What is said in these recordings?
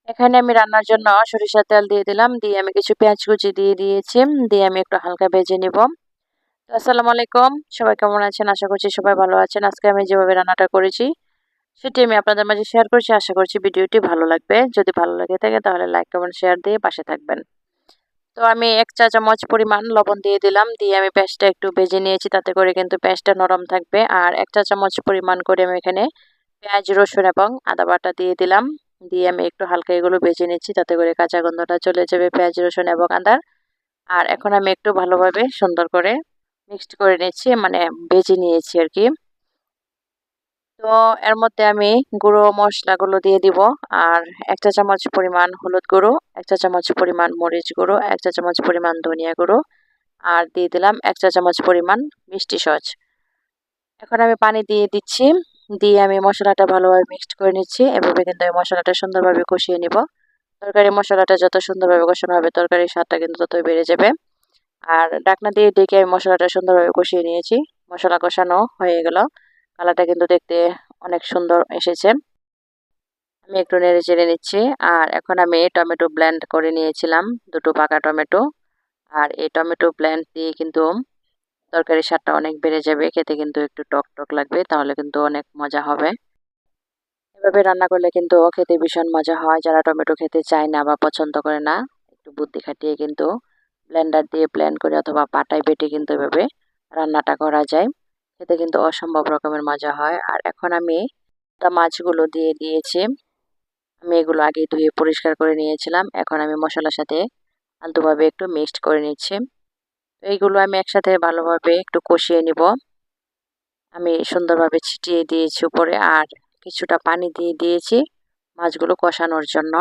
এখানে আমি রান্নার জন্য সরিষার তেল দিয়ে দিলাম, দিয়ে আমি কিছু পেঁয়াজ কুচি দিয়ে দিয়েছি, দিয়ে আমি একটু হালকা ভেজে নিব। তো আসসালামু আলাইকুম, সবাই কেমন আছেন? আশা করছি সবাই ভালো আছেন। আজকে আমি যেভাবে রান্নাটা করেছি সেটি আমি আপনাদের মাঝে শেয়ার করছি। আশা করছি ভিডিওটি ভালো লাগবে। যদি ভালো লাগে থাকে তাহলে লাইক কমেন্ট শেয়ার দিয়ে পাশে থাকবেন। তো আমি ১ চা চামচ পরিমাণ লবণ দিয়ে দিলাম, দিয়ে আমি পেঁয়াজটা একটু ভেজে নিয়েছি, তাতে করে কিন্তু পেঁয়াজটা নরম থাকবে। আর ১ চা চামচ পরিমাণ করে আমি এখানে পেঁয়াজ, রসুন এবং আদা বাটা দিয়ে দিলাম। দিয়ে আমি একটু হালকা এগুলো ভেজে নিচ্ছি, তাতে করে কাঁচা গন্ধটা চলে যাবে পেঁয়াজ, রসুন এবং আদার। আর এখন আমি একটু ভালোভাবে সুন্দর করে মিক্সড করে নিচ্ছি, মানে ভেজে নিয়েছি আরকি। তো এর মধ্যে আমি গুঁড়ো মশলাগুলো দিয়ে দিব। আর ১ চা চামচ পরিমাণ হলুদ গুঁড়ো, ১ চা চামচ পরিমাণ মরিচ গুঁড়ো, ১ চা চামচ পরিমাণ ধনিয়া গুঁড়ো, আর দিয়ে দিলাম ১ চা চামচ পরিমাণ মিষ্টি সস। এখন আমি পানি দিয়ে দিচ্ছি, দিয়ে আমি মশলাটা ভালোভাবে মিক্সড করে নিচ্ছি। এভাবে কিন্তু এই মশলাটা সুন্দরভাবে কষিয়ে নিব। তরকারির মশলাটা যত সুন্দরভাবে কষানো হবে তরকারির স্বাদটা কিন্তু ততই বেড়ে যাবে। আর ঢাকনা দিয়ে ঢেকে আমি মশলাটা সুন্দরভাবে কষিয়ে নিয়েছি। মশলা কষানো হয়ে গেল। কালারটা কিন্তু দেখতে অনেক সুন্দর এসেছে। আমি একটু নেড়ে চেড়ে নিচ্ছি। আর এখন আমি টমেটো ব্লেন্ড করে নিয়েছিলাম, ২ টো পাকা টমেটো। আর এই টমেটো ব্লেন্ড দিয়ে কিন্তু তরকারির স্বাদটা অনেক বেড়ে যাবে। খেতে কিন্তু একটু টক, টক লাগবে। তাহলে কিন্তু অনেক মজা হবে। এভাবে রান্না করলে কিন্তু খেতে ভীষণ মজা হয়। যারা টমেটো খেতে চায় না বা পছন্দ করে না, একটু বুদ্ধি খাটিয়ে কিন্তু ব্লেন্ডার দিয়ে ব্লেন্ড করে অথবা পাটায় বেটে কিন্তু এভাবে রান্নাটা করা যায়। খেতে কিন্তু অসম্ভব রকমের মজা হয়। আর এখন আমি মাছগুলো দিয়ে দিয়েছি। আমি এগুলো আগেই ধুয়ে পরিষ্কার করে নিয়েছিলাম। এখন আমি মসলার সাথে আলতোভাবে একটু মিক্সড করে নিচ্ছি। তো এইগুলো আমি একসাথে ভালোভাবে একটু কষিয়ে নিব। আমি সুন্দরভাবে ছিটিয়ে দিয়েছি উপরে, আর কিছুটা পানি দিয়ে দিয়েছি মাছগুলো কষানোর জন্য।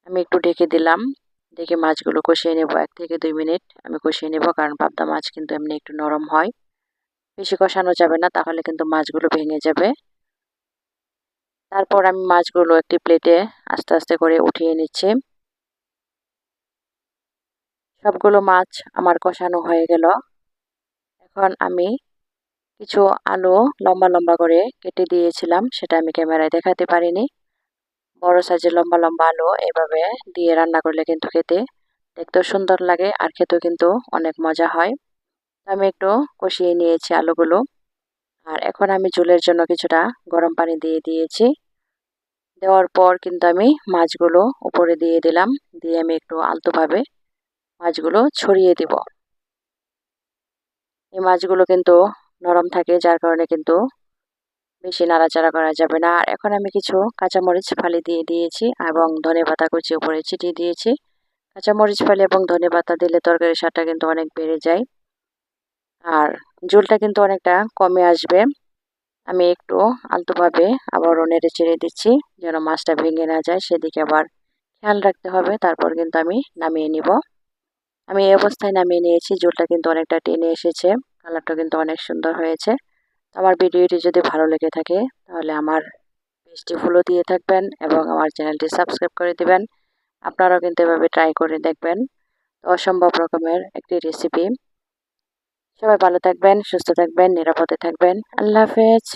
আমি একটু ঢেকে দিলাম। ঢেকে মাছগুলো কষিয়ে নেব, ১ থেকে ২ মিনিট আমি কষিয়ে নেব, কারণ পাবদা মাছ কিন্তু এমনি একটু নরম হয়। বেশি কষানো যাবে না, তাহলে কিন্তু মাছগুলো ভেঙে যাবে। তারপর আমি মাছগুলো একটি প্লেটে আস্তে আস্তে করে উঠিয়ে নিচ্ছি। সবগুলো মাছ আমার কষানো হয়ে গেল। এখন আমি কিছু আলু লম্বা লম্বা করে কেটে দিয়েছিলাম, সেটা আমি ক্যামেরায় দেখাতে পারিনি। বড় সাইজের লম্বা লম্বা আলু এভাবে দিয়ে রান্না করলে কিন্তু খেতে দেখতেও সুন্দর লাগে, আর খেতেও কিন্তু অনেক মজা হয়। আমি একটু কষিয়ে নিয়েছি আলুগুলো। আর এখন আমি ঝোলের জন্য কিছুটা গরম পানি দিয়ে দিয়েছি। দেওয়ার পর কিন্তু আমি মাছগুলো উপরে দিয়ে দিলাম। দিয়ে আমি একটু আলতোভাবে মাছগুলো ছড়িয়ে দিব। এই মাছগুলো কিন্তু নরম থাকে, যার কারণে কিন্তু বেশি নাড়াচাড়া করা যাবে না। আর এখন আমি কিছু কাঁচামরিচ ফালি দিয়ে দিয়েছি এবং ধনেপাতা কুচি উপরে ছিটিয়ে দিয়েছি। কাঁচামরিচ ফালি এবং ধনেপাতা দিলে তরকারির স্বাদটা কিন্তু অনেক বেড়ে যায়। আর ঝোলটা কিন্তু অনেকটা কমে আসবে। আমি একটু আলতোভাবে আবারও নেড়ে চেড়ে দিচ্ছি, যেন মাছটা ভেঙে না যায়, সেদিকে আবার খেয়াল রাখতে হবে। তারপর কিন্তু আমি নামিয়ে নিব। আমি এই অবস্থায় নামিয়ে নিয়েছি। ঝোলটা কিন্তু অনেকটা টেনে এসেছে। কালারটা কিন্তু অনেক সুন্দর হয়েছে। আমার ভিডিওটি যদি ভালো লেগে থাকে তাহলে আমার পেজটি ফলো দিয়ে থাকবেন এবং আমার চ্যানেলটি সাবস্ক্রাইব করে দিবেন। আপনারাও কিন্তু এভাবে ট্রাই করে দেখবেন। তো অসম্ভব রকমের একটি রেসিপি। সবাই ভালো থাকবেন, সুস্থ থাকবেন, নিরাপদে থাকবেন। আল্লাহ হাফেজ।